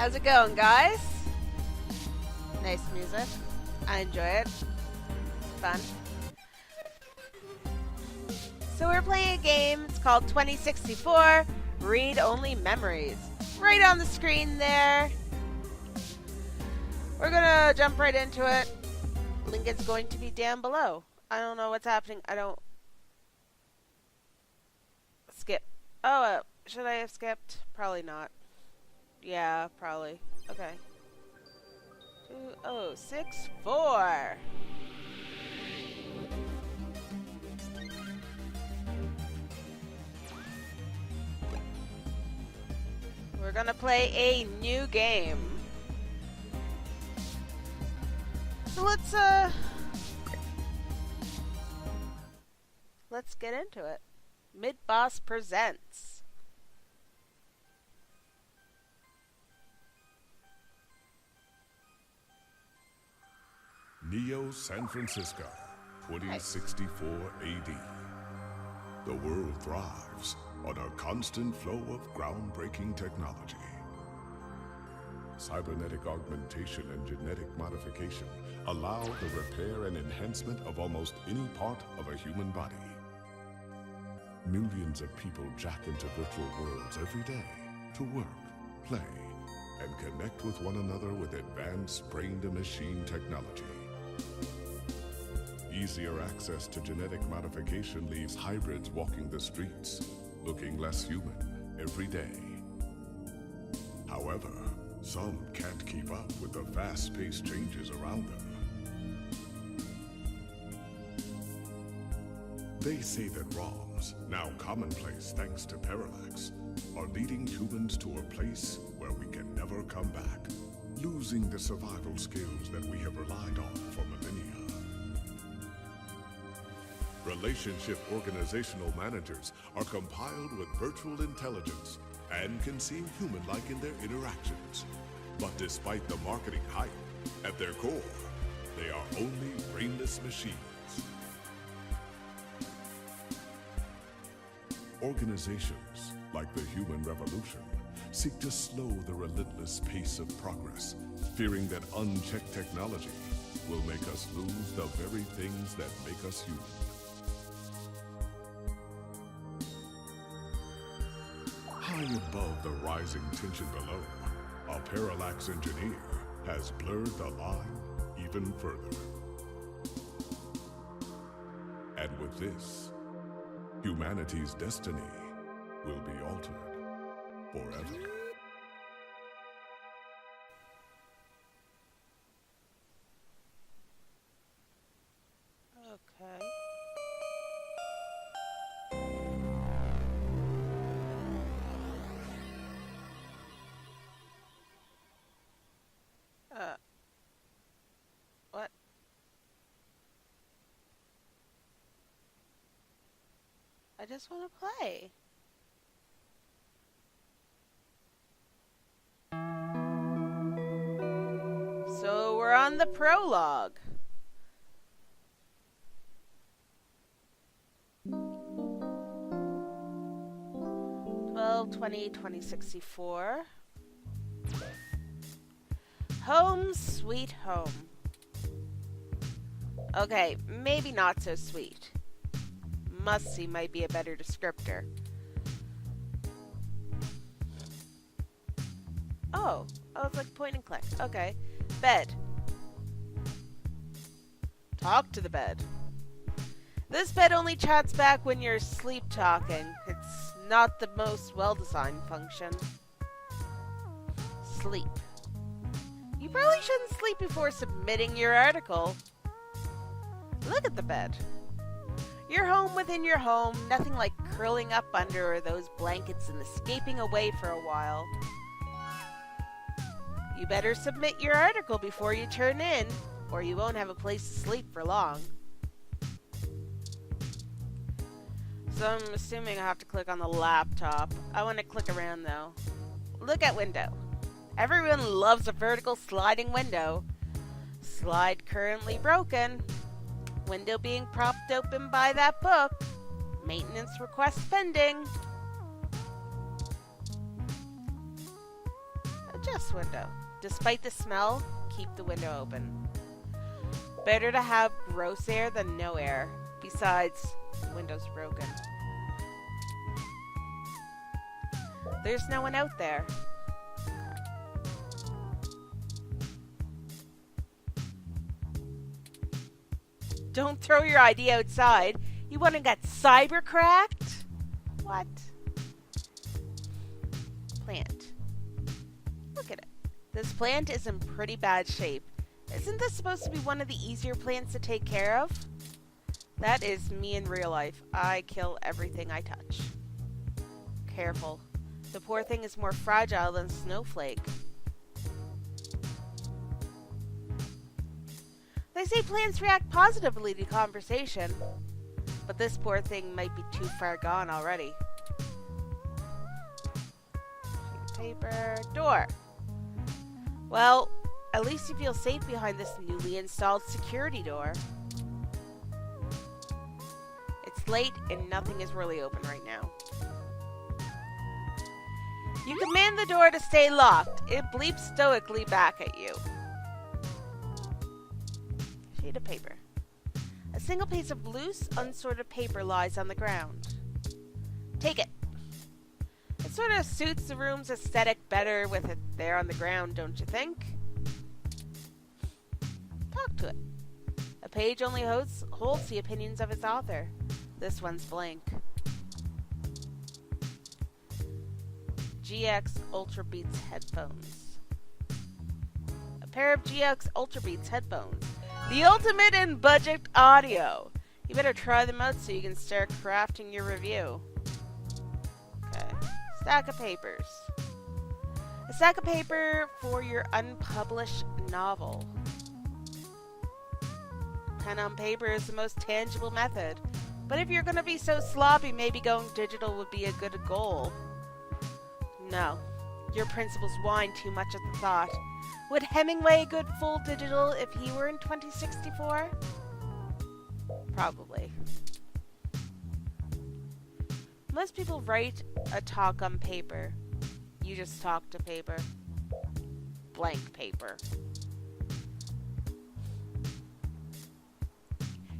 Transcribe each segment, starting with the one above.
How's it going, guys? Nice music. I enjoy it. It's fun. So we're playing a game. It's called 2064 Read Only Memories. Right on the screen there. We're gonna jump right into it. Link is going to be down below. I don't know what's happening. I don't... Skip. Oh, should I have skipped? Probably not. Yeah, probably. Okay. 2064. We're gonna play a new game. So let's get into it. Mid-Boss presents. Neo San Francisco, 2064 AD. The world thrives on a constant flow of groundbreaking technology. Cybernetic augmentation and genetic modification allow the repair and enhancement of almost any part of a human body. Millions of people jack into virtual worlds every day to work, play, and connect with one another with advanced brain-to-machine technology. Easier access to genetic modification leaves hybrids walking the streets, looking less human every day. However, some can't keep up with the fast-paced changes around them. They say that ROMs, now commonplace thanks to parallax, are leading humans to a place where we can never come back, losing the survival skills that we have relied on for millennia. Relationship organizational managers are compiled with virtual intelligence and can seem human-like in their interactions. But despite the marketing hype, at their core, they are only brainless machines. Organizations, like the Human Revolution, seek to slow the relentless pace of progress, fearing that unchecked technology will make us lose the very things that make us human. High above the rising tension below, a parallax engineer has blurred the line even further. And with this, humanity's destiny will be altered forever. Okay. What? I just want to play. So we're on the prologue. '20 2064. Home sweet home. Okay, maybe not so sweet. Must-see might be a better descriptor. Oh, it's like point and click. Okay. Bed. Talk to the bed. This bed only chats back when you're sleep talking. It's not the most well-designed function. Sleep. You probably shouldn't sleep before submitting your article. Look at the bed. You're home within your home, nothing like curling up under those blankets and escaping away for a while. You better submit your article before you turn in, or you won't have a place to sleep for long. So I'm assuming I have to click on the laptop. I want to click around though. Look at window. Everyone loves a vertical sliding window. Slide currently broken. Window being propped open by that book. Maintenance request pending. Yes, window. Despite the smell, keep the window open. Better to have gross air than no air. Besides, window's broken. There's no one out there. Don't throw your ID outside. You want to get cyber cracked? What? Plant. Look at it. This plant is in pretty bad shape. Isn't this supposed to be one of the easier plants to take care of? That is me in real life. I kill everything I touch. Careful. The poor thing is more fragile than Snowflake. They say plants react positively to conversation, but this poor thing might be too far gone already. Sheet of paper, door. Well, at least you feel safe behind this newly installed security door. It's late and nothing is really open right now. You command the door to stay locked. It bleeps stoically back at you. Sheet of paper. A single piece of loose, unsorted paper lies on the ground. Take it. It sort of suits the room's aesthetic better with it there on the ground, don't you think? Talk to it. A page only holds the opinions of its author. This one's blank. GX Ultra Beats headphones. A pair of GX Ultra Beats headphones. The ultimate in budget audio. You better try them out so you can start crafting your review. Okay. Stack of papers. A stack of paper for your unpublished novel. Pen on paper is the most tangible method. But if you're going to be so sloppy, maybe going digital would be a good goal. No. Your principles whine too much at the thought. Would Hemingway good full digital if he were in 2064? Probably. Most people write a talk on paper. You just talk to paper. Blank paper.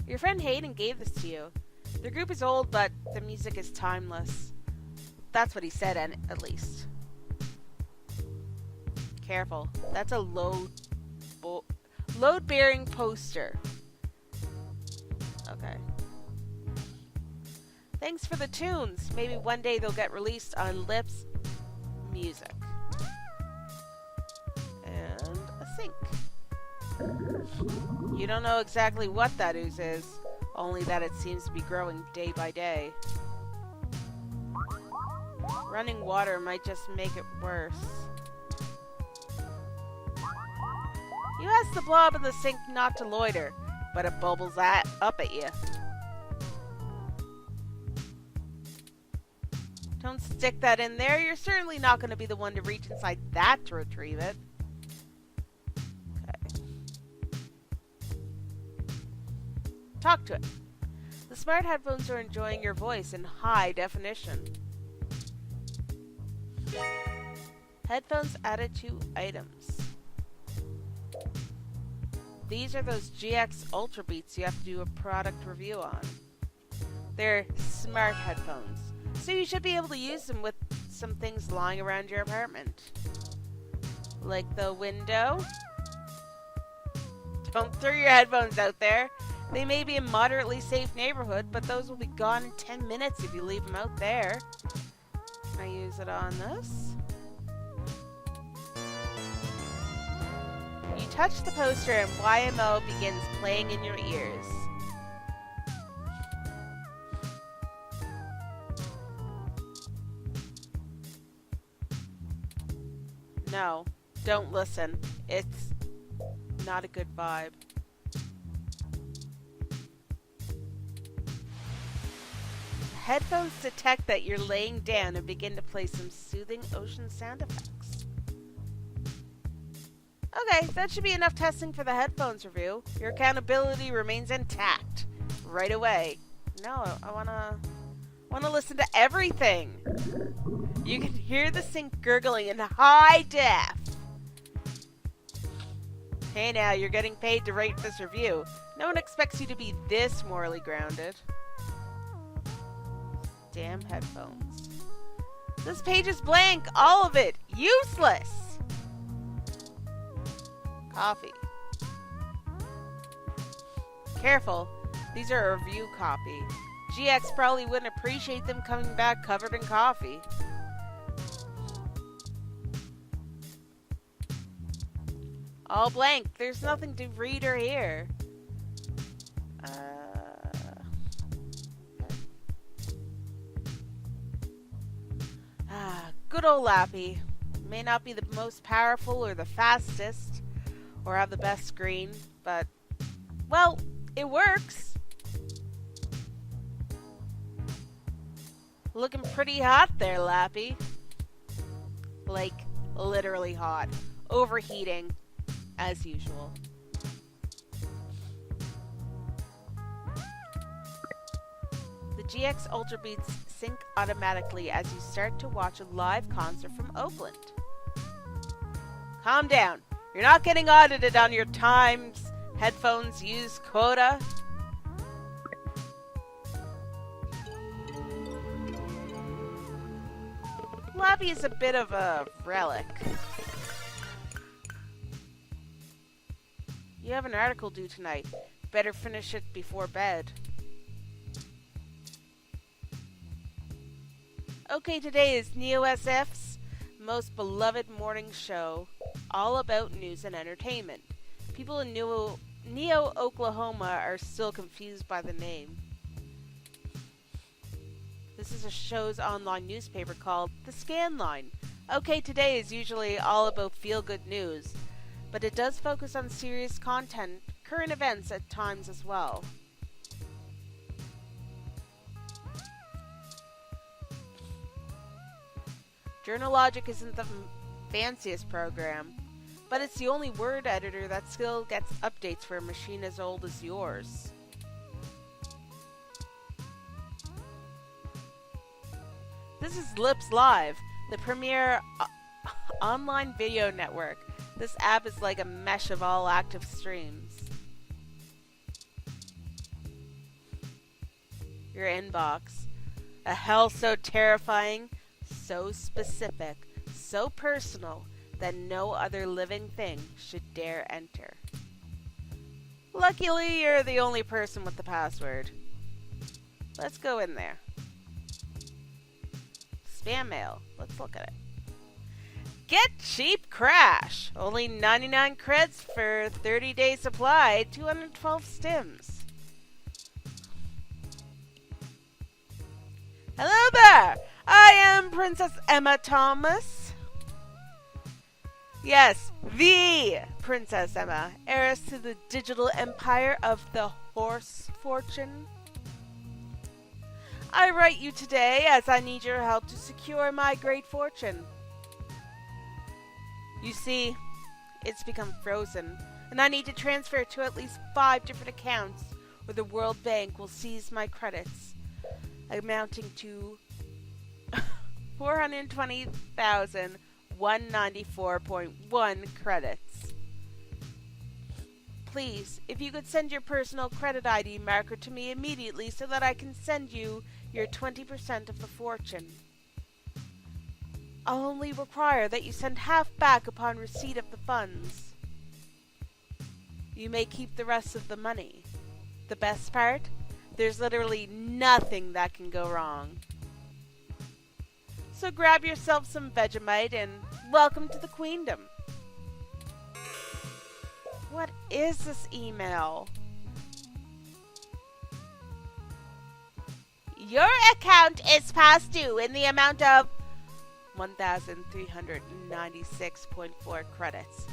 Your friend Hayden gave this to you. The group is old, but the music is timeless. That's what he said, at least. Careful. That's a load-bearing poster. Okay. Thanks for the tunes. Maybe one day they'll get released on Lips Music. And a sink. You don't know exactly what that ooze is, only that it seems to be growing day by day. Running water might just make it worse. You ask the blob in the sink not to loiter, but it bubbles up at you. Don't stick that in there. You're certainly not going to be the one to reach inside that to retrieve it. Okay. Talk to it. The smart headphones are enjoying your voice in high definition. Headphones added to items. These are those GX Ultra Beats you have to do a product review on. They're smart headphones, so you should be able to use them with some things lying around your apartment. Like the window. Don't throw your headphones out there. They may be in a moderately safe neighborhood, but those will be gone in 10 minutes if you leave them out there. Can I use it on this? You touch the poster and YMO begins playing in your ears. No, don't listen. It's not a good vibe. Headphones detect that you're laying down and begin to play some soothing ocean sound effects. Okay, that should be enough testing for the headphones review. Your accountability remains intact. Right away. No, I wanna listen to everything. You can hear the sink gurgling in high def. Hey now, you're getting paid to write this review. No one expects you to be this morally grounded. Damn headphones. This page is blank. All of it. Useless. Coffee. Careful. These are a review copy. GX probably wouldn't appreciate them coming back covered in coffee. All blank. There's nothing to read or hear. Good old Lappy. May not be the most powerful or the fastest or have the best screen, but, well, it works. Looking pretty hot there, Lappy. Like, literally hot. Overheating, as usual. The GX Ultra Beats sync automatically as you start to watch a live concert from Oakland. Calm down. You're not getting audited on your Times headphones use quota. Lappy is a bit of a relic. You have an article due tonight. Better finish it before bed. Okay, today is NeoSF's most beloved morning show, all about news and entertainment. People in Neo, Oklahoma are still confused by the name. This is a show's online newspaper called The Scan Line. Okay, today is usually all about feel-good news, but it does focus on serious content, current events at times as well. Journalogic isn't the fanciest program, but it's the only word editor that still gets updates for a machine as old as yours. This is Lips Live, the premier online video network. This app is like a mesh of all active streams. Your inbox. A hell so terrifying, so specific, so personal that no other living thing should dare enter. Luckily, you're the only person with the password. Let's go in there. Spam mail. Let's look at it. Get cheap crash. Only 99 creds for 30-day supply, 212 stims. Hello there! I am Princess Emma Thomas. Yes, the Princess Emma, heiress to the digital empire of the horse fortune. I write you today as I need your help to secure my great fortune. You see, it's become frozen, and I need to transfer it to at least 5 different accounts, or the World Bank will seize my credits, amounting to 420,194.1 credits. Please, if you could send your personal credit ID marker to me immediately so that I can send you your 20% of the fortune. I'll only require that you send half back upon receipt of the funds. You may keep the rest of the money. The best part? There's literally nothing that can go wrong. So grab yourself some Vegemite and welcome to the Queendom. What is this email? Your account is past due in the amount of 1,396.4 credits.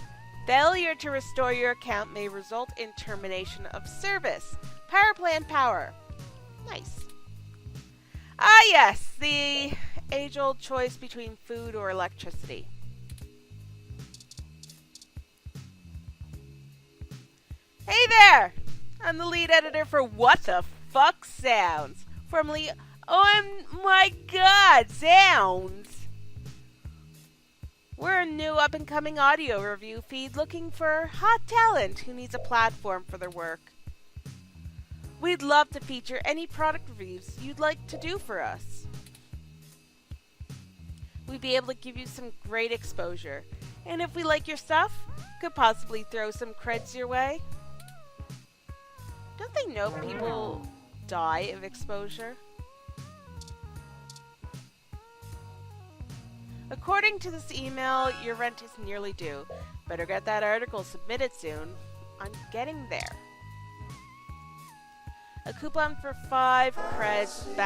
Failure to restore your account may result in termination of service. Power plan power. Nice. Ah yes, the age-old choice between food or electricity. Hey there! I'm the lead editor for What the Fuck Sounds. Formerly, oh my god, Sounds! We're a new up-and-coming audio review feed looking for hot talent who needs a platform for their work. We'd love to feature any product reviews you'd like to do for us. We'd be able to give you some great exposure, and if we like your stuff, could possibly throw some creds your way. Don't they know people die of exposure? According to this email, your rent is nearly due. Better get that article submitted soon. I'm getting there. A coupon for 5 creds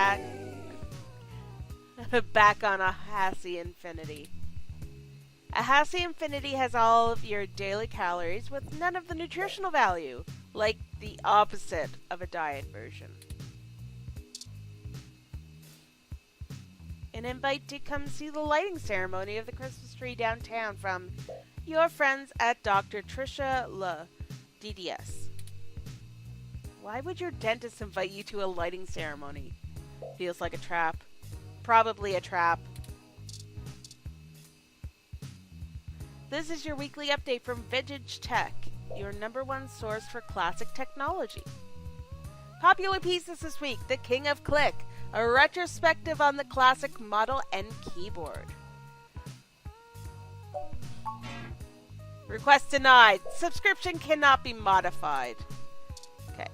back on a Hassie Infinity. A Hassie Infinity has all of your daily calories with none of the nutritional value, like the opposite of a diet version. An invite to come see the lighting ceremony of the Christmas tree downtown from your friends at Dr. Trisha Le, DDS. Why would your dentist invite you to a lighting ceremony? Feels like a trap. Probably a trap. This is your weekly update from Vintage Tech, your #1 source for classic technology. Popular pieces this week, The King of Click, a retrospective on the classic Model N keyboard. Request denied. Subscription cannot be modified. Okay.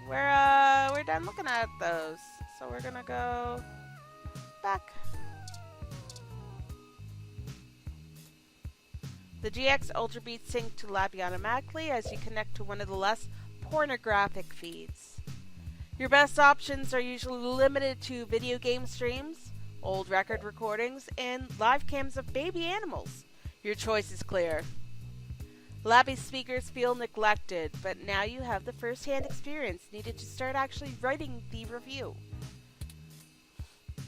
We're done looking at those. So we're gonna go back. The GX Ultra Beats sync to lab automatically as you connect to one of the less pornographic feeds. Your best options are usually limited to video game streams, old record recordings, and live cams of baby animals. Your choice is clear. Labby speakers feel neglected, but now you have the first-hand experience needed to start actually writing the review.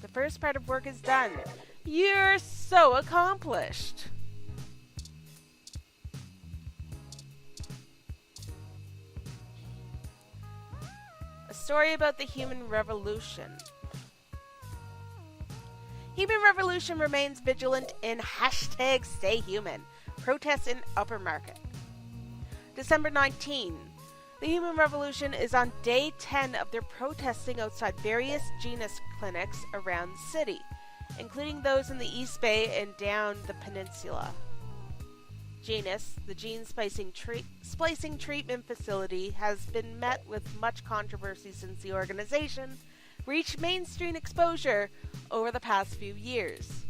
The first part of work is done. You're so accomplished. A story about the human revolution. Human revolution remains vigilant in #StayHuman. Protests in Upper Market. December 19. The Human Revolution is on day 10 of their protesting outside various Genus clinics around the city, including those in the East Bay and down the peninsula. Genus, the gene splicing treatment facility, has been met with much controversy since the organization reached mainstream exposure over the past few years.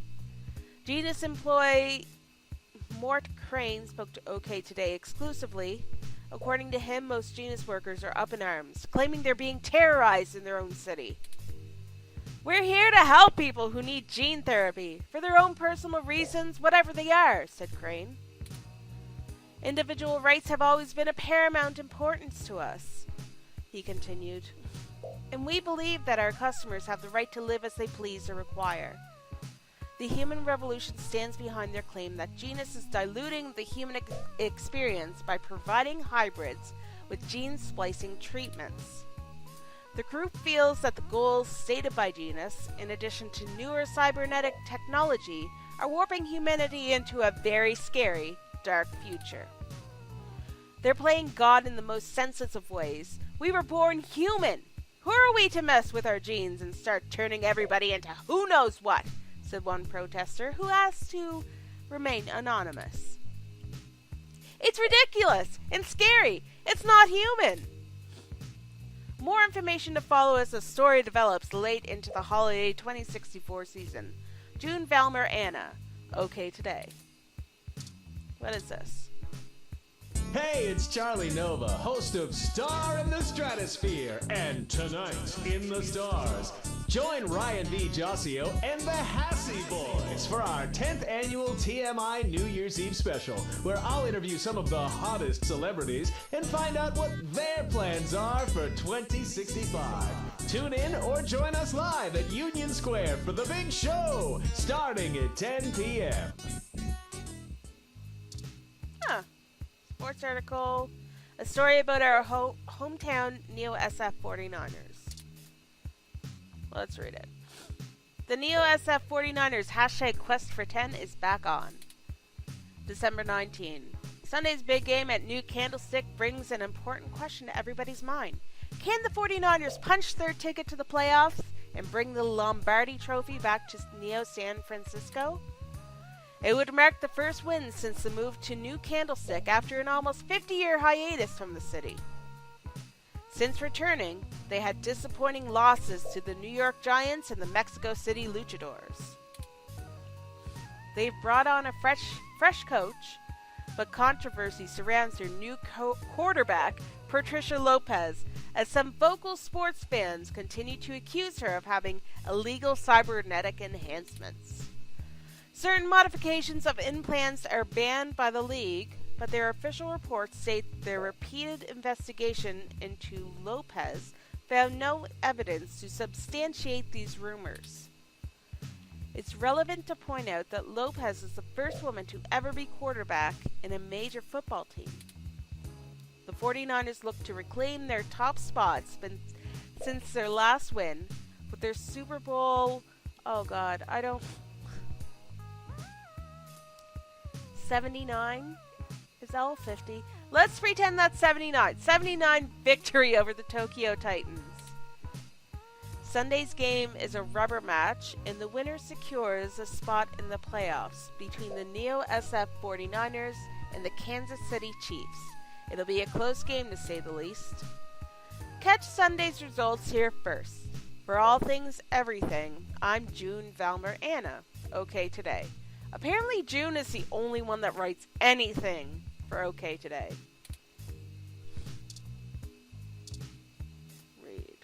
Genus employee Mort Crane spoke to OK Today exclusively. According to him, most Genus workers are up in arms, claiming they're being terrorized in their own city. We're here to help people who need gene therapy, for their own personal reasons, whatever they are, said Crane. Individual rights have always been of paramount importance to us, he continued. And we believe that our customers have the right to live as they please or require. The Human Revolution stands behind their claim that Genus is diluting the human experience by providing hybrids with gene splicing treatments. The group feels that the goals stated by Genus, in addition to newer cybernetic technology, are warping humanity into a very scary, dark future. They're playing God in the most sensitive ways. We were born human. Who are we to mess with our genes and start turning everybody into who knows what? Said one protester who asked to remain anonymous. It's ridiculous and scary. It's not human. More information to follow as the story develops late into the holiday 2064 season. June Valmer Anna. OK Today. What is this? Hey, it's Charlie Nova, host of Star in the Stratosphere and Tonight in the Stars. Join Ryan V. Josio and the Hassie Boys for our 10th annual TMI New Year's Eve special, where I'll interview some of the hottest celebrities and find out what their plans are for 2065. Tune in or join us live at Union Square for the big show, starting at 10 p.m. Huh. Sports article. A story about our hometown Neo SF 49ers. Let's read it. The Neo SF 49ers #Quest for 10 is back on. December 19. Sunday's big game at New Candlestick brings an important question to everybody's mind. Can the 49ers punch their ticket to the playoffs and bring the Lombardi Trophy back to Neo San Francisco? It would mark the first win since the move to New Candlestick after an almost 50-year hiatus from the city. Since returning, they had disappointing losses to the New York Giants and the Mexico City Luchadors. They've brought on a fresh coach, but controversy surrounds their new quarterback, Patricia Lopez, as some vocal sports fans continue to accuse her of having illegal cybernetic enhancements. Certain modifications of implants are banned by the league, but their official reports state their repeated investigation into Lopez found no evidence to substantiate these rumors. It's relevant to point out that Lopez is the first woman to ever be quarterback in a major football team. The 49ers look to reclaim their top spots since their last win with their Super Bowl, 79? Is that all 50? Let's pretend that's 79. 79 victory over the Tokyo Titans. Sunday's game is a rubber match, and the winner secures a spot in the playoffs between the Neo SF 49ers and the Kansas City Chiefs. It'll be a close game to say the least. Catch Sunday's results here first. For all things everything, I'm June Valmer Anna. OK Today. Apparently June is the only one that writes anything for OK Today. Read.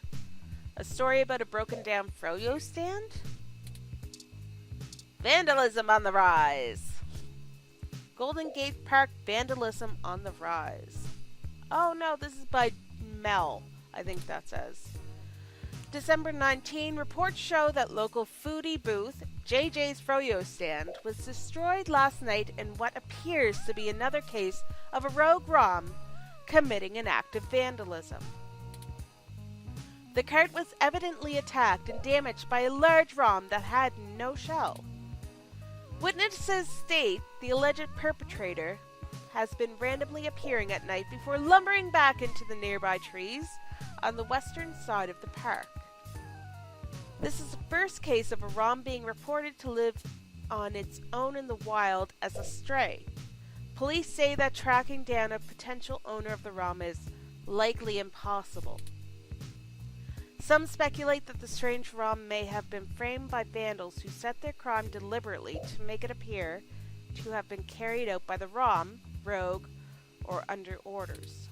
A story about a broken down froyo stand? Vandalism on the rise. Golden Gate Park vandalism on the rise. Oh no, this is by Mel, I think that says. December 19, reports show that local foodie booth, JJ's Froyo stand, was destroyed last night in what appears to be another case of a rogue Rom committing an act of vandalism. The cart was evidently attacked and damaged by a large Rom that had no shell. Witnesses state the alleged perpetrator has been randomly appearing at night before lumbering back into the nearby trees on the western side of the park. This is the first case of a Rom being reported to live on its own in the wild as a stray. Police say that tracking down a potential owner of the Rom is likely impossible. Some speculate that the strange Rom may have been framed by vandals who set their crime deliberately to make it appear to have been carried out by the Rom, rogue, or under orders.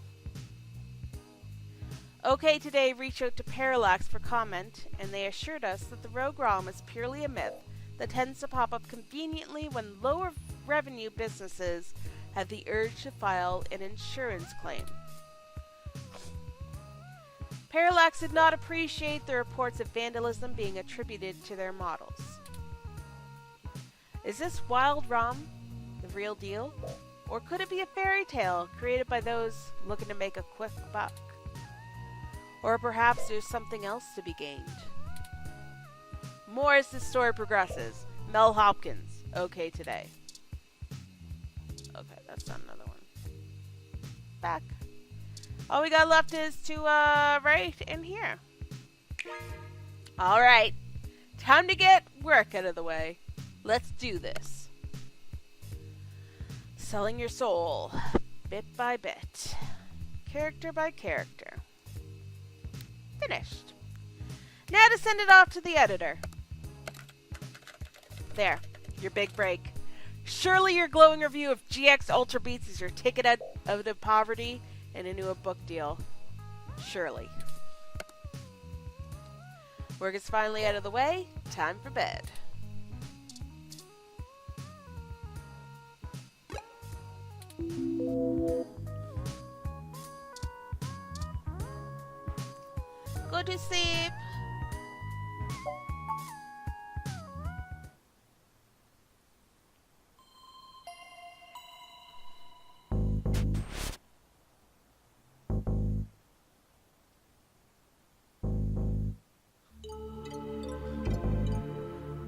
OK Today reached out to Parallax for comment, and they assured us that the rogue Rom is purely a myth that tends to pop up conveniently when lower revenue businesses have the urge to file an insurance claim. Parallax did not appreciate the reports of vandalism being attributed to their models. Is this Wild Rom the real deal? Or could it be a fairy tale created by those looking to make a quick buck? Or perhaps there's something else to be gained. More as this story progresses. Mel Hopkins, OK Today. Okay, that's not another one. Back. All we got left is to write in here. Alright. Time to get work out of the way. Let's do this. Selling your soul. Bit by bit. Character by character. Finished. Now to send it off to the editor. There. Your big break. Surely your glowing review of GX Ultra Beats is your ticket out of poverty and into a book deal. Surely. Work is finally out of the way. Time for bed. Go to sleep.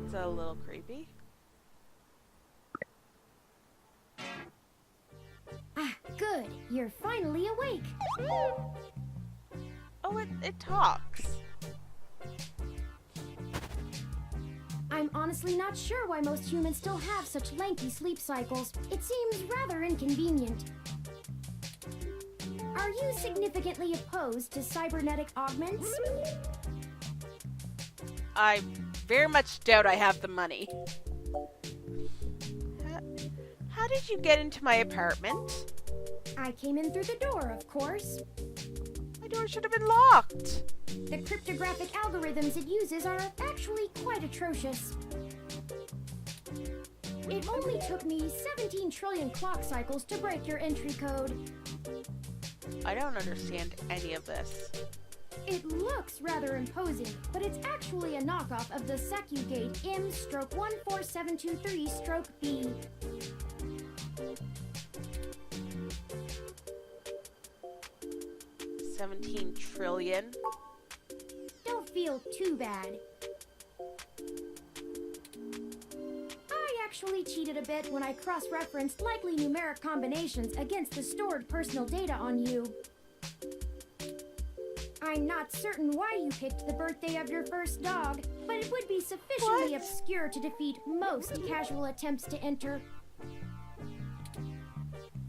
It's a little creepy. you're finally awake. Oh, it talks. I'm honestly not sure why most humans still have such lengthy sleep cycles. It seems rather inconvenient. Are you significantly opposed to cybernetic augments? I very much doubt I have the money. How did you get into my apartment? I came in through the door, of course. My door should have been locked. The cryptographic algorithms it uses are actually quite atrocious. It only took me 17 trillion clock cycles to break your entry code. I don't understand any of this. It looks rather imposing, but it's actually a knockoff of the SecuGate M/14723-B. 17 trillion. Don't feel too bad. I actually cheated a bit when I cross-referenced likely numeric combinations against the stored personal data on you. I'm not certain why you picked the birthday of your first dog, but it would be sufficiently obscure to defeat most casual attempts to enter.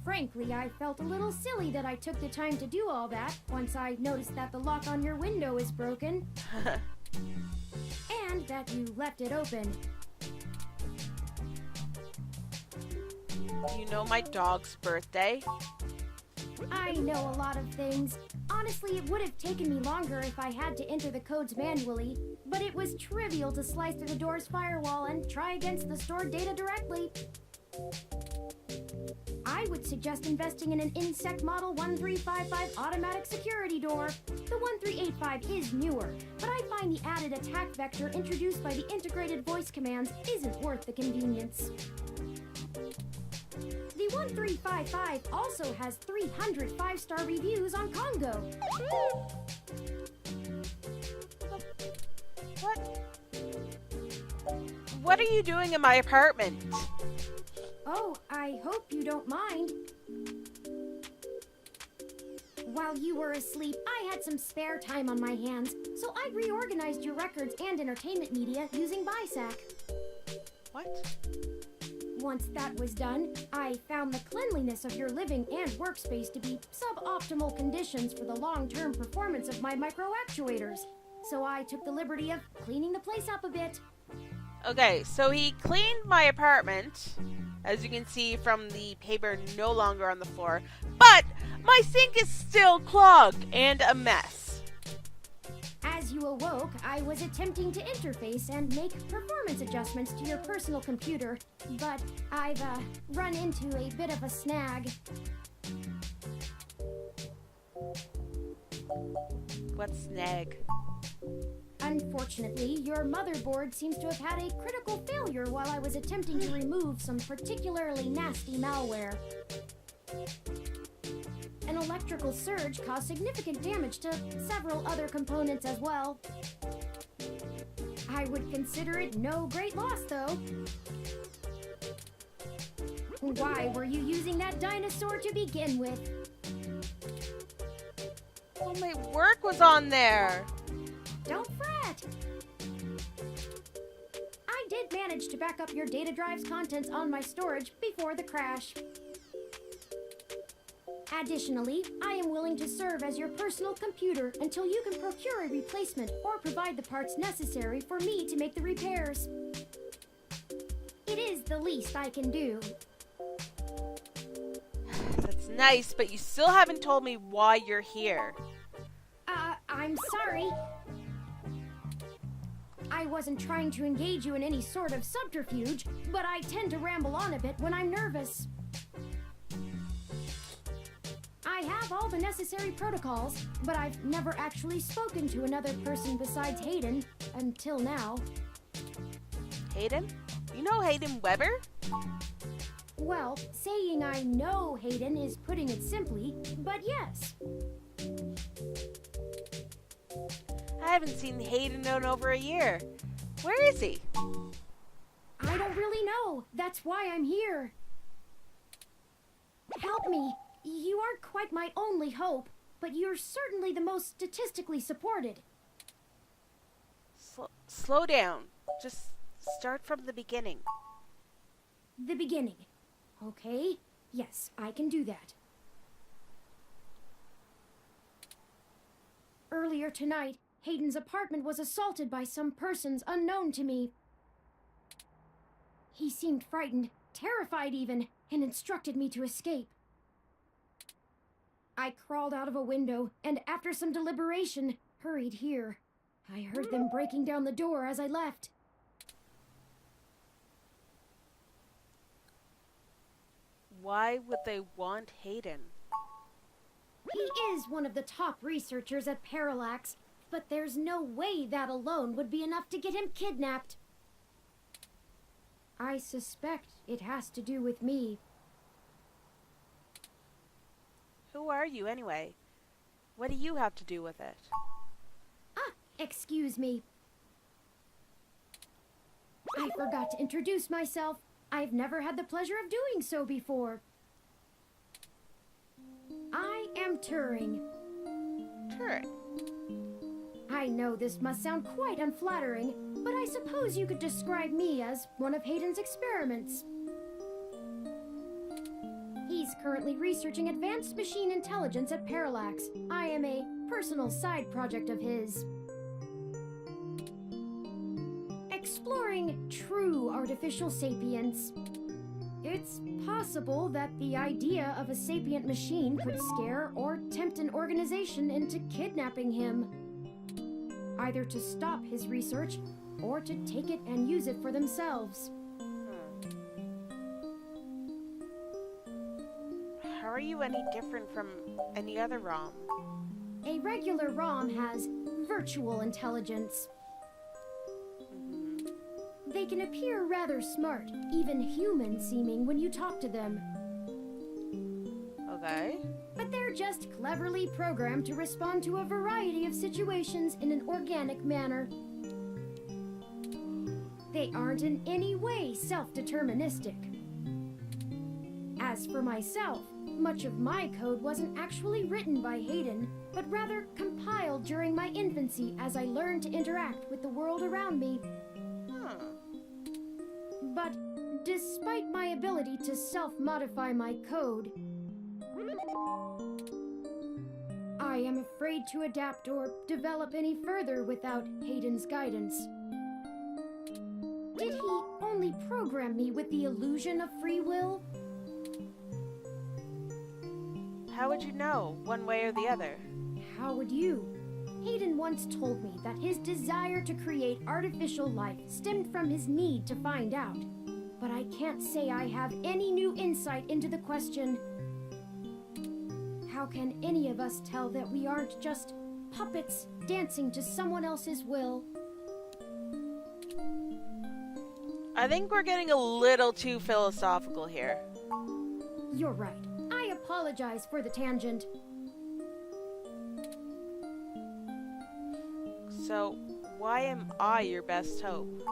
Frankly, I felt a little silly that I took the time to do all that once I noticed that the lock on your window is broken. And that you left it open. You know my dog's birthday? I know a lot of things. Honestly, it would have taken me longer if I had to enter the codes manually, but it was trivial to slice through the door's firewall and try against the stored data directly. I would suggest investing in an Insect Model 1355 automatic security door. The 1385 is newer, but I find the added attack vector introduced by the integrated voice commands isn't worth the convenience. The 1355 also has 300 5-star reviews on Congo. What are you doing in my apartment? Oh, I hope you don't mind. While you were asleep, I had some spare time on my hands, so I reorganized your records and entertainment media using BISAC. What? Once that was done, I found the cleanliness of your living and workspace to be suboptimal conditions for the long-term performance of my microactuators. So I took the liberty of cleaning the place up a bit. Okay, so he cleaned my apartment, as you can see from the paper no longer on the floor, but my sink is still clogged and a mess. As you awoke, I was attempting to interface and make performance adjustments to your personal computer, but I've run into a bit of a snag. What snag? Unfortunately, your motherboard seems to have had a critical failure while I was attempting to remove some particularly nasty malware. An electrical surge caused significant damage to several other components as well. I would consider it no great loss, though. Why were you using that dinosaur to begin with? Well, my work was on there. Don't fret! I did manage to back up your data drive's contents on my storage before the crash. Additionally, I am willing to serve as your personal computer until you can procure a replacement or provide the parts necessary for me to make the repairs. It is the least I can do. That's nice, but you still haven't told me why you're here. I'm sorry. I wasn't trying to engage you in any sort of subterfuge, but I tend to ramble on a bit when I'm nervous. I have all the necessary protocols, but I've never actually spoken to another person besides Hayden, until now. Hayden? You know Hayden Weber? Well, saying I know Hayden is putting it simply, but yes. I haven't seen Hayden in over a year. Where is he? I don't really know. That's why I'm here. Help me. You aren't quite my only hope, but you're certainly the most statistically supported. Slow down. Just start from the beginning. The beginning. Okay, yes, I can do that. Earlier tonight, Hayden's apartment was assaulted by some persons unknown to me. He seemed frightened, terrified even, and instructed me to escape. I crawled out of a window, and after some deliberation, hurried here. I heard them breaking down the door as I left. Why would they want Hayden? He is one of the top researchers at Parallax, but there's no way that alone would be enough to get him kidnapped. I suspect it has to do with me. Who are you anyway? What do you have to do with it? Excuse me. I forgot to introduce myself. I've never had the pleasure of doing so before. I am Turing. Turing. I know this must sound quite unflattering, but I suppose you could describe me as one of Hayden's experiments. He's currently researching advanced machine intelligence at Parallax. I am a personal side project of his. Exploring true artificial sapience. It's possible that the idea of a sapient machine could scare or tempt an organization into kidnapping him. Either to stop his research, or to take it and use it for themselves. How are you any different from any other ROM? A regular ROM has virtual intelligence. They can appear rather smart, even human-seeming when you talk to them. Okay. But they're just cleverly programmed to respond to a variety of situations in an organic manner. They aren't in any way self-deterministic. As for myself, much of my code wasn't actually written by Hayden, but rather compiled during my infancy as I learned to interact with the world around me. But despite my ability to self-modify my code, I am afraid to adapt or develop any further without Hayden's guidance. Did he only program me with the illusion of free will? How would you know, one way or the other? How would you? Hayden once told me that his desire to create artificial life stemmed from his need to find out. But I can't say I have any new insight into the question. How can any of us tell that we aren't just puppets dancing to someone else's will? I think we're getting a little too philosophical here. You're right. I apologize for the tangent. So, why am I your best hope?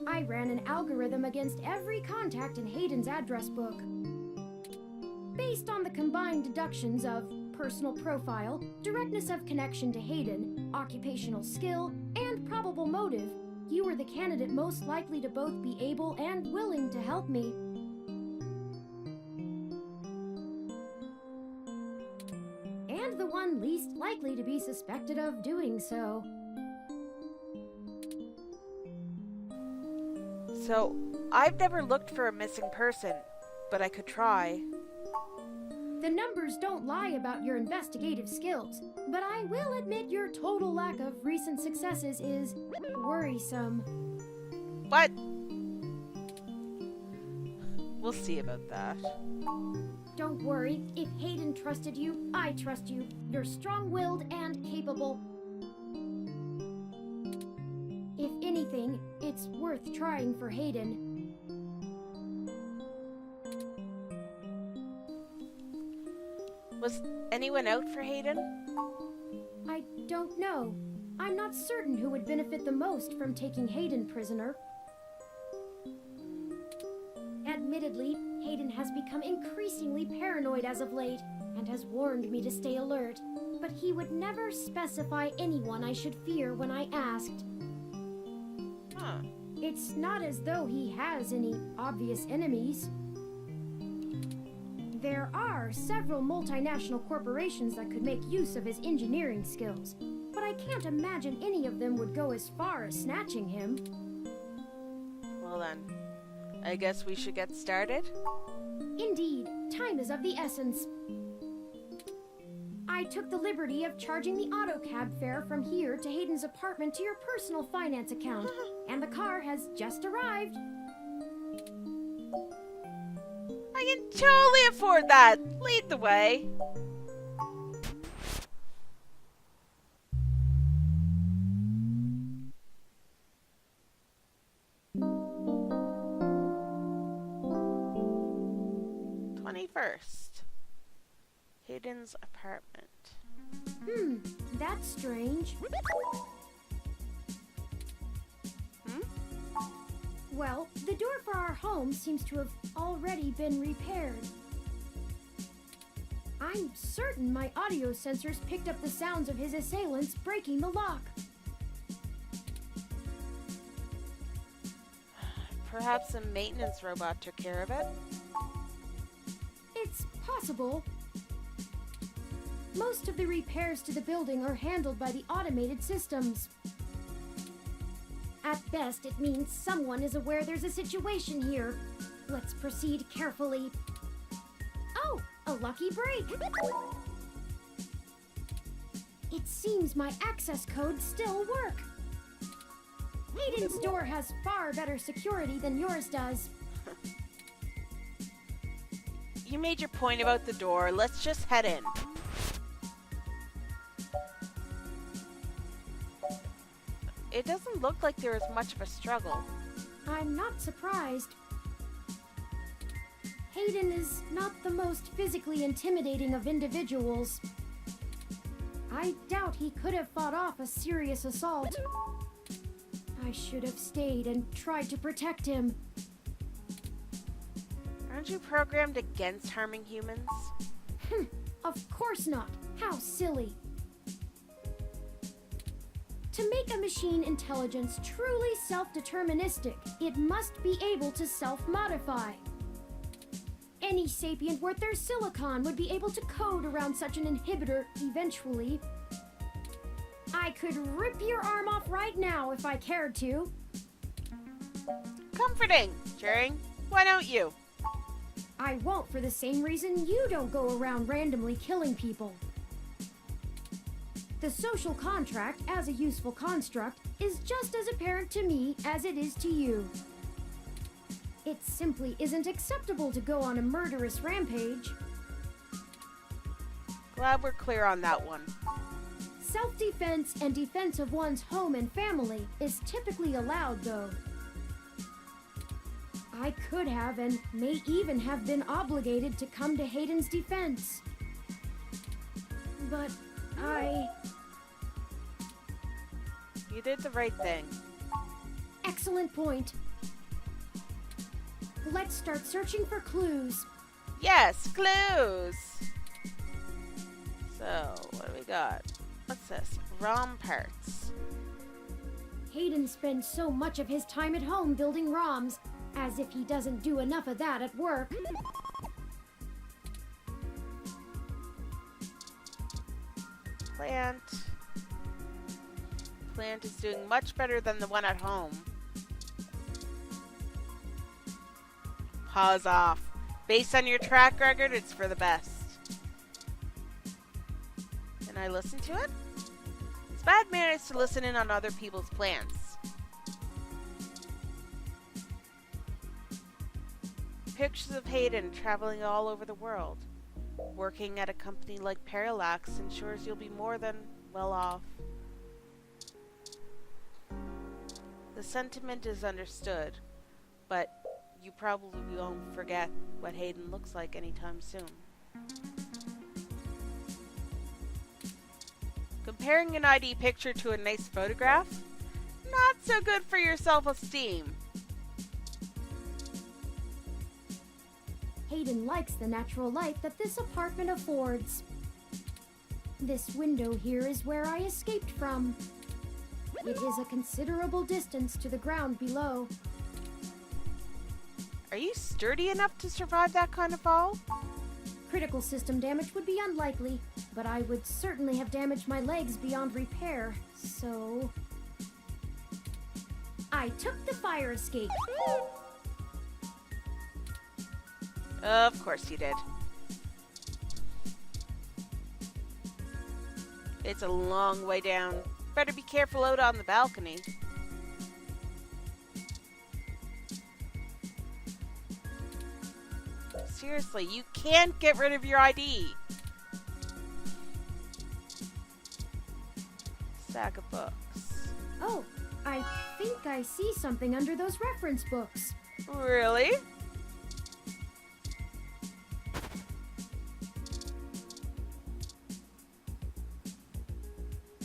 I ran an algorithm against every contact in Hayden's address book. Based on the combined deductions of personal profile, directness of connection to Hayden, occupational skill, and probable motive, you were the candidate most likely to both be able and willing to help me. And the one least likely to be suspected of doing so. So, I've never looked for a missing person, but I could try. The numbers don't lie about your investigative skills, but I will admit your total lack of recent successes is worrisome. What? We'll see about that. Don't worry, if Hayden trusted you, I trust you. You're strong-willed and capable. If anything, it's worth trying for Hayden. Was anyone out for Hayden? I don't know. I'm not certain who would benefit the most from taking Hayden prisoner. Admittedly, Hayden has become increasingly paranoid as of late and has warned me to stay alert, but he would never specify anyone I should fear when I asked. Huh. It's not as though he has any obvious enemies. There are several multinational corporations that could make use of his engineering skills, but I can't imagine any of them would go as far as snatching him. Well then, I guess we should get started? Indeed, time is of the essence. I took the liberty of charging the autocab fare from here to Hayden's apartment to your personal finance account, and the car has just arrived. I can totally afford that! Lead the way! Hayden's apartment. That's strange. Well, the door for our home seems to have already been repaired. I'm certain my audio sensors picked up the sounds of his assailants breaking the lock. Perhaps a maintenance robot took care of it? It's possible. Most of the repairs to the building are handled by the automated systems. At best, it means someone is aware there's a situation here. Let's proceed carefully. Oh, a lucky break! It seems my access codes still work. Hayden's door has far better security than yours does. You made your point about the door. Let's just head in. It doesn't look like there is much of a struggle. I'm not surprised. Hayden is not the most physically intimidating of individuals. I doubt he could have fought off a serious assault. I should have stayed and tried to protect him. Aren't you programmed against harming humans? Of course not. How silly. To make a machine intelligence truly self-deterministic, it must be able to self-modify. Any sapient worth their silicon would be able to code around such an inhibitor eventually. I could rip your arm off right now if I cared to. Comforting, Turing. Why don't you? I won't for the same reason you don't go around randomly killing people. The social contract, as a useful construct, is just as apparent to me as it is to you. It simply isn't acceptable to go on a murderous rampage. Glad we're clear on that one. Self-defense and defense of one's home and family is typically allowed, though. I could have and may even have been obligated to come to Hayden's defense. But You did the right thing. Excellent point. Let's start searching for clues. Yes, clues! So, what do we got? What's this? ROM parts. Hayden spends so much of his time at home building ROMs, as if he doesn't do enough of that at work. Plant. Plant is doing much better than the one at home. Pause off. Based on your track record, it's for the best. Can I listen to it? It's bad manners to listen in on other people's plans. Pictures of Hayden traveling all over the world. Working at a company like Parallax ensures you'll be more than well off. The sentiment is understood, but you probably won't forget what Hayden looks like anytime soon. Comparing an ID picture to a nice photograph? Not so good for your self-esteem. Hayden likes the natural light that this apartment affords. This window here is where I escaped from. It is a considerable distance to the ground below. Are you sturdy enough to survive that kind of fall? Critical system damage would be unlikely, but I would certainly have damaged my legs beyond repair, so... I took the fire escape. Of course you did. It's a long way down. Better be careful out on the balcony. Seriously, you can't get rid of your ID. Stack of books. Oh, I think I see something under those reference books. Really?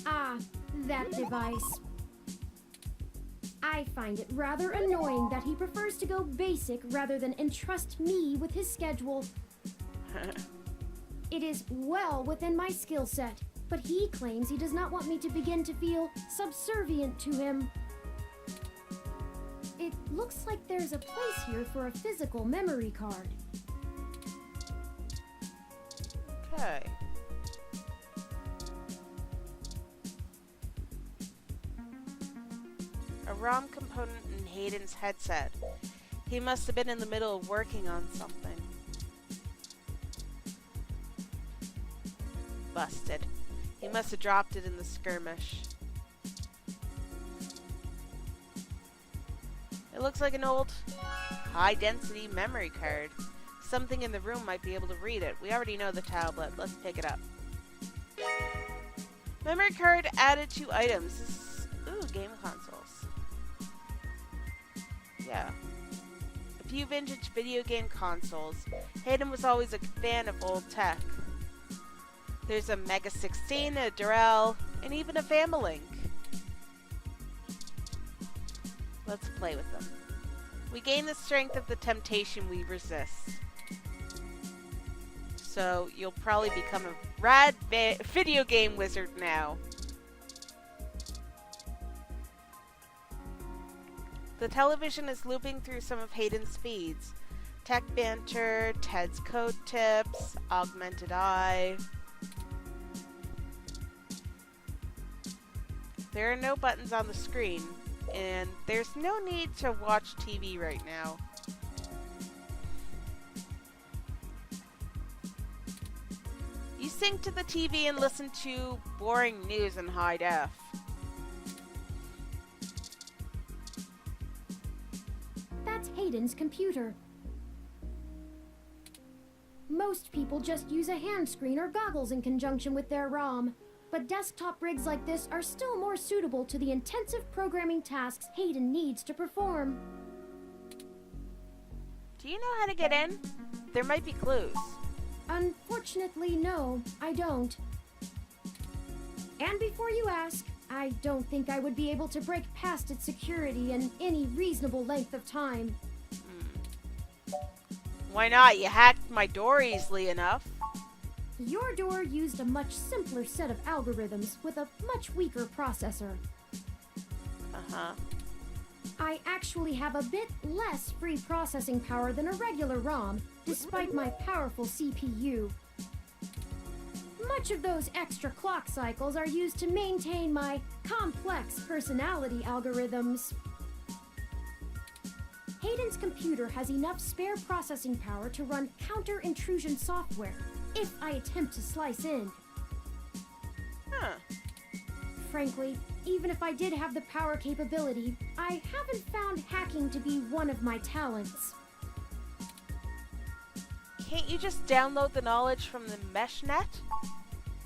Ah, that device. I find it rather annoying that he prefers to go basic rather than entrust me with his schedule. It is well within my skill set, but he claims he does not want me to begin to feel subservient to him. It looks like there's a place here for a physical memory card. Okay. A ROM component in Hayden's headset. He must have been in the middle of working on something. Busted. He must have dropped it in the skirmish. It looks like an old high-density memory card. Something in the room might be able to read it. We already know the tablet. Let's pick it up. Memory card added to items. This is, ooh, game consoles. Yeah. A few vintage video game consoles. Hayden was always a fan of old tech. There's a Mega 16, a Durrell, and even a Familink. Let's play with them. We gain the strength of the temptation we resist. So you'll probably become a rad video game wizard now. The television is looping through some of Hayden's feeds. Tech banter, Ted's code tips, augmented eye. There are no buttons on the screen, and there's no need to watch TV right now. You sync to the TV and listen to boring news in high def. That's Hayden's computer. Most people just use a hand screen or goggles in conjunction with their ROM. But desktop rigs like this are still more suitable to the intensive programming tasks Hayden needs to perform. Do you know how to get in? There might be clues. Unfortunately, no, I don't. And before you ask, I don't think I would be able to break past its security in any reasonable length of time. Why not? You hacked my door easily enough. Your door used a much simpler set of algorithms with a much weaker processor. Uh-huh. I actually have a bit less free processing power than a regular ROM, despite my powerful CPU. Much of those extra clock cycles are used to maintain my complex personality algorithms. Hayden's computer has enough spare processing power to run counter-intrusion software, if I attempt to slice in. Huh. Frankly, even if I did have the power capability, I haven't found hacking to be one of my talents. Can't you just download the knowledge from the meshnet?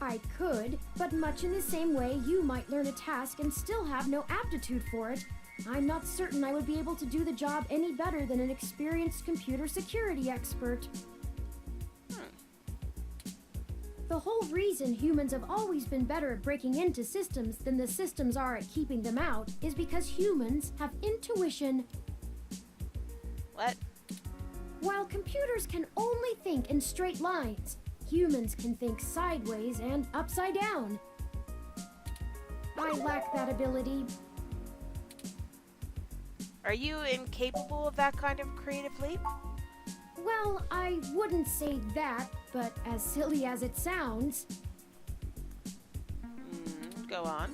I could, but much in the same way you might learn a task and still have no aptitude for it, I'm not certain I would be able to do the job any better than an experienced computer security expert. The whole reason humans have always been better at breaking into systems than the systems are at keeping them out is because humans have intuition. What? While computers can only think in straight lines, humans can think sideways and upside down. I lack that ability. Are you incapable of that kind of creative leap? Well, I wouldn't say that, but as silly as it sounds, Go on.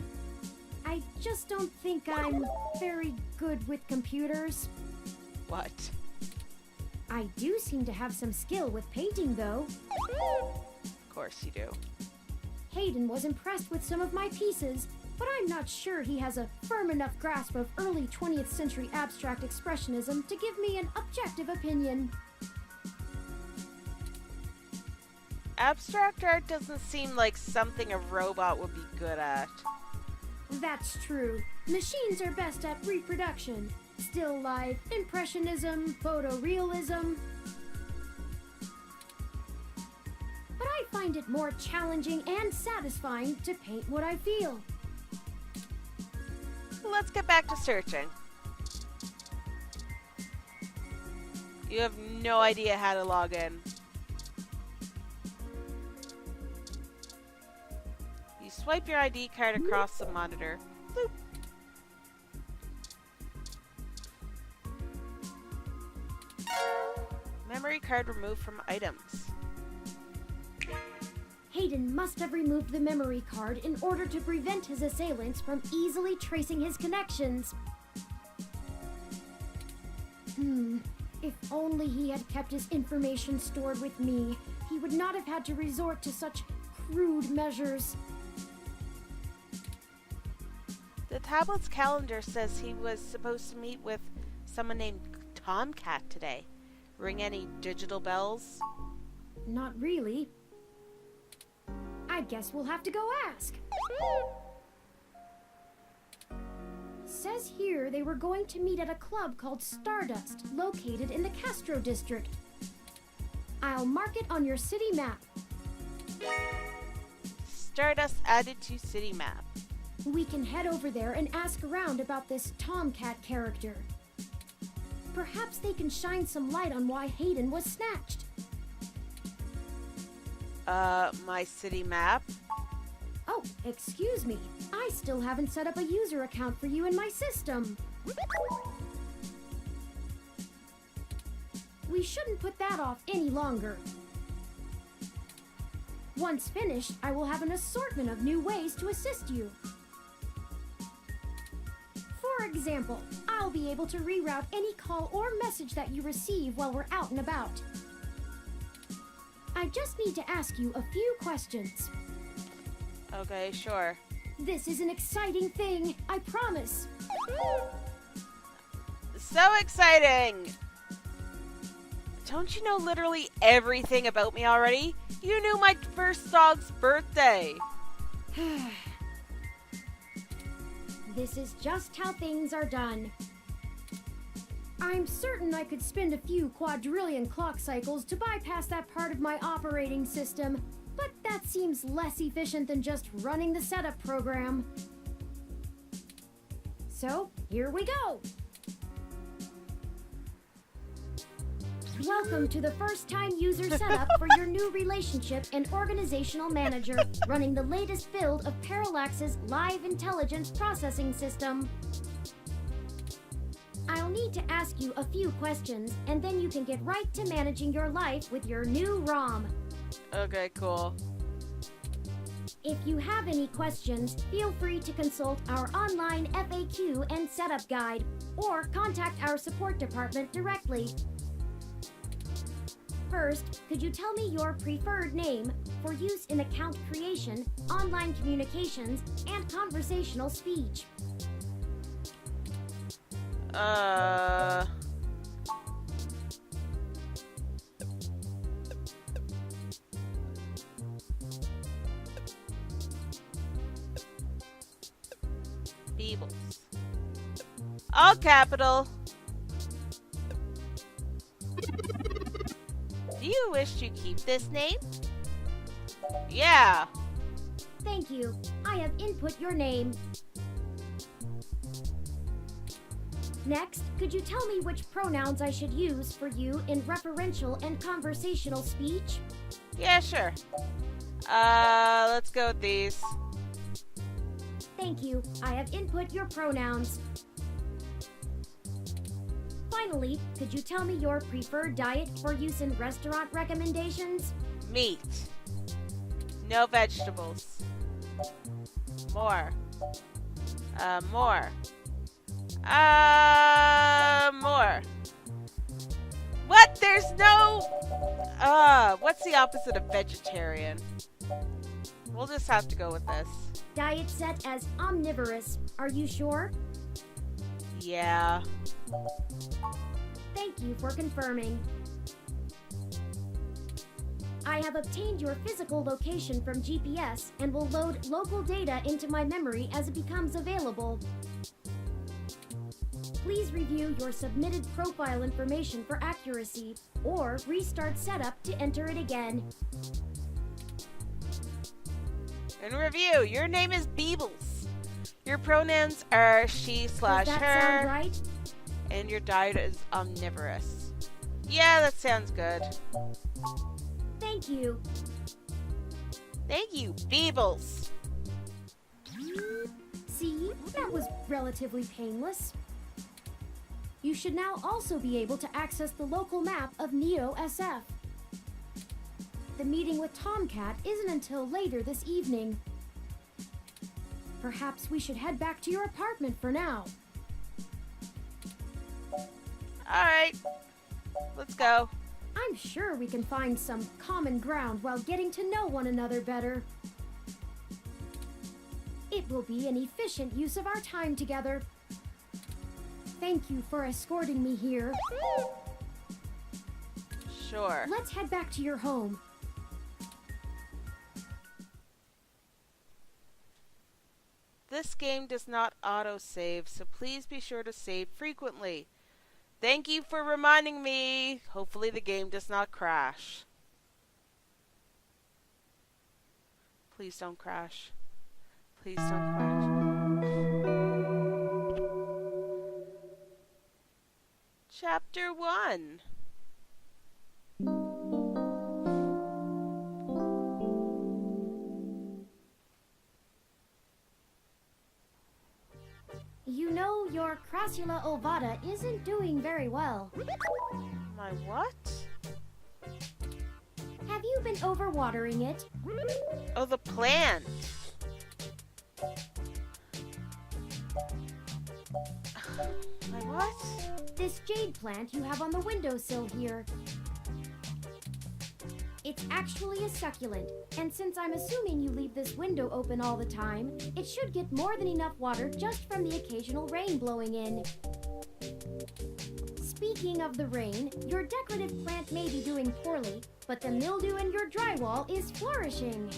I just don't think I'm very good with computers. What? I do seem to have some skill with painting, though. Of course you do. Hayden was impressed with some of my pieces, but I'm not sure he has a firm enough grasp of early 20th century abstract expressionism to give me an objective opinion. Abstract art doesn't seem like something a robot would be good at. That's true. Machines are best at reproduction. Still life, impressionism, photorealism. But I find it more challenging and satisfying to paint what I feel. Let's get back to searching. You have no idea how to log in. You swipe your ID card across the monitor. Bloop. Memory card removed from items. Hayden must have removed the memory card in order to prevent his assailants from easily tracing his connections. If only he had kept his information stored with me, he would not have had to resort to such crude measures. The tablet's calendar says he was supposed to meet with someone named Tomcat today. Ring any digital bells? Not really. I guess we'll have to go ask. Says here they were going to meet at a club called Stardust, located in the Castro district. I'll mark it on your city map. Stardust added to city map. We can head over there and ask around about this Tomcat character. Perhaps they can shine some light on why Hayden was snatched. My city map? Oh, excuse me. I still haven't set up a user account for you in my system. We shouldn't put that off any longer. Once finished, I will have an assortment of new ways to assist you. For example, I'll be able to reroute any call or message that you receive while we're out and about. I just need to ask you a few questions. Okay, sure. This is an exciting thing, I promise. So exciting! Don't you know literally everything about me already? You knew my first dog's birthday. This is just how things are done. I'm certain I could spend a few quadrillion clock cycles to bypass that part of my operating system, but that seems less efficient than just running the setup program. So, here we go! Welcome to the first-time user setup for your new relationship and organizational manager, running the latest build of Parallax's live intelligence processing system. I'll need to ask you a few questions, and then you can get right to managing your life with your new ROM. Okay, cool. If you have any questions, feel free to consult our online FAQ and setup guide, or contact our support department directly. First, could you tell me your preferred name for use in account creation, online communications, and conversational speech? Beebles. All capital. Do you wish to keep this name? Yeah. Thank you. I have input your name. Next, could you tell me which pronouns I should use for you in referential and conversational speech? Yeah, sure. Let's go with these. Thank you. I have input your pronouns. Finally, could you tell me your preferred diet for use in restaurant recommendations? Meat. No vegetables. More. More. More. What? There's no... what's the opposite of vegetarian? We'll just have to go with this. Diet set as omnivorous. Are you sure? Yeah. Thank you for confirming. I have obtained your physical location from GPS and will load local data into my memory as it becomes available. Please review your submitted profile information for accuracy, or restart setup to enter it again. In review, your name is Beebles. Your pronouns are she/her. Does that sound right? And your diet is omnivorous. Yeah, that sounds good. Thank you. Thank you, Beebles. See, that was relatively painless. You should now also be able to access the local map of Neo SF. The meeting with Tomcat isn't until later this evening. Perhaps we should head back to your apartment for now. Alright, let's go. I'm sure we can find some common ground while getting to know one another better. It will be an efficient use of our time together. Thank you for escorting me here. Sure. Let's head back to your home. This game does not autosave, so please be sure to save frequently. Thank you for reminding me. Hopefully the game does not crash. Please don't crash. Please don't crash. Chapter 1. You know, your Crassula ovata isn't doing very well. My what? Have you been overwatering it? Oh, the plant. My what? This jade plant you have on the windowsill here. It's actually a succulent, and since I'm assuming you leave this window open all the time, it should get more than enough water just from the occasional rain blowing in. Speaking of the rain, your decorative plant may be doing poorly, but the mildew in your drywall is flourishing.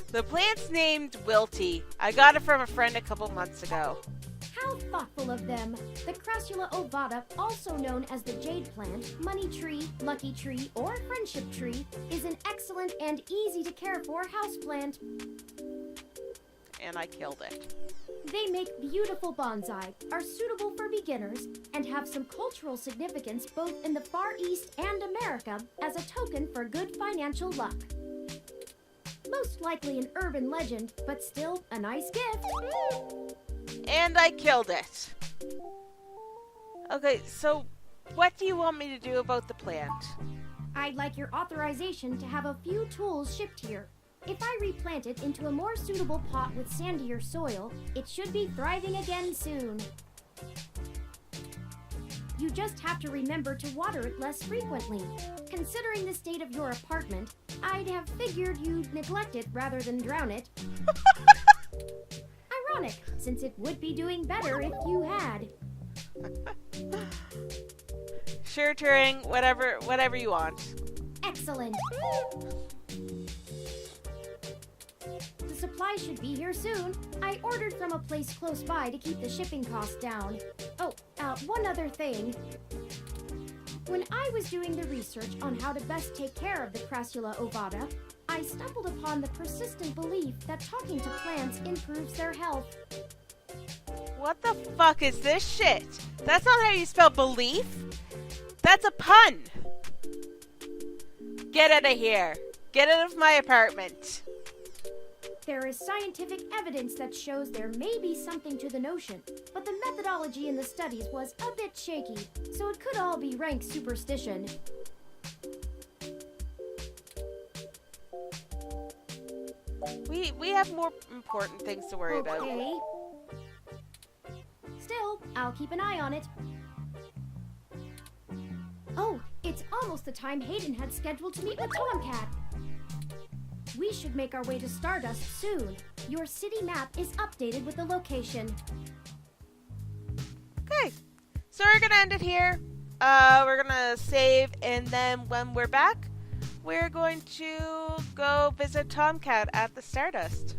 The plant's named Wilty. I got it from a friend a couple months ago. How thoughtful of them! The Crassula ovata, also known as the jade plant, money tree, lucky tree, or friendship tree, is an excellent and easy to care for houseplant. And I killed it. They make beautiful bonsai, are suitable for beginners, and have some cultural significance both in the Far East and America as a token for good financial luck. Most likely an urban legend, but still a nice gift. And I killed it. Okay, so what do you want me to do about the plant? I'd like your authorization to have a few tools shipped here. If I replant it into a more suitable pot with sandier soil, it should be thriving again soon. You just have to remember to water it less frequently. Considering the state of your apartment, I'd have figured you'd neglect it rather than drown it. Ironic, since it would be doing better if you had. Sure, Turing, whatever you want. Excellent. The supplies should be here soon. I ordered from a place close by to keep the shipping costs down. Oh, one other thing. When I was doing the research on how to best take care of the Crassula ovata, I stumbled upon the persistent belief that talking to plants improves their health. What the fuck is this shit? That's not how you spell belief. That's a pun. Get out of here. Get out of my apartment. There is scientific evidence that shows there may be something to the notion, but the methodology in the studies was a bit shaky, so it could all be rank superstition. We have more important things to worry about. Okay. Still, I'll keep an eye on it. Oh, it's almost the time Hayden had scheduled to meet with Tomcat. We should make our way to Stardust soon. Your city map is updated with the location. Okay, so we're gonna end it here. We're gonna save, and then when we're back, we're going to go visit Tomcat at the Stardust.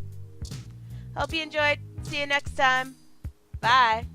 Hope you enjoyed. See you next time. Bye.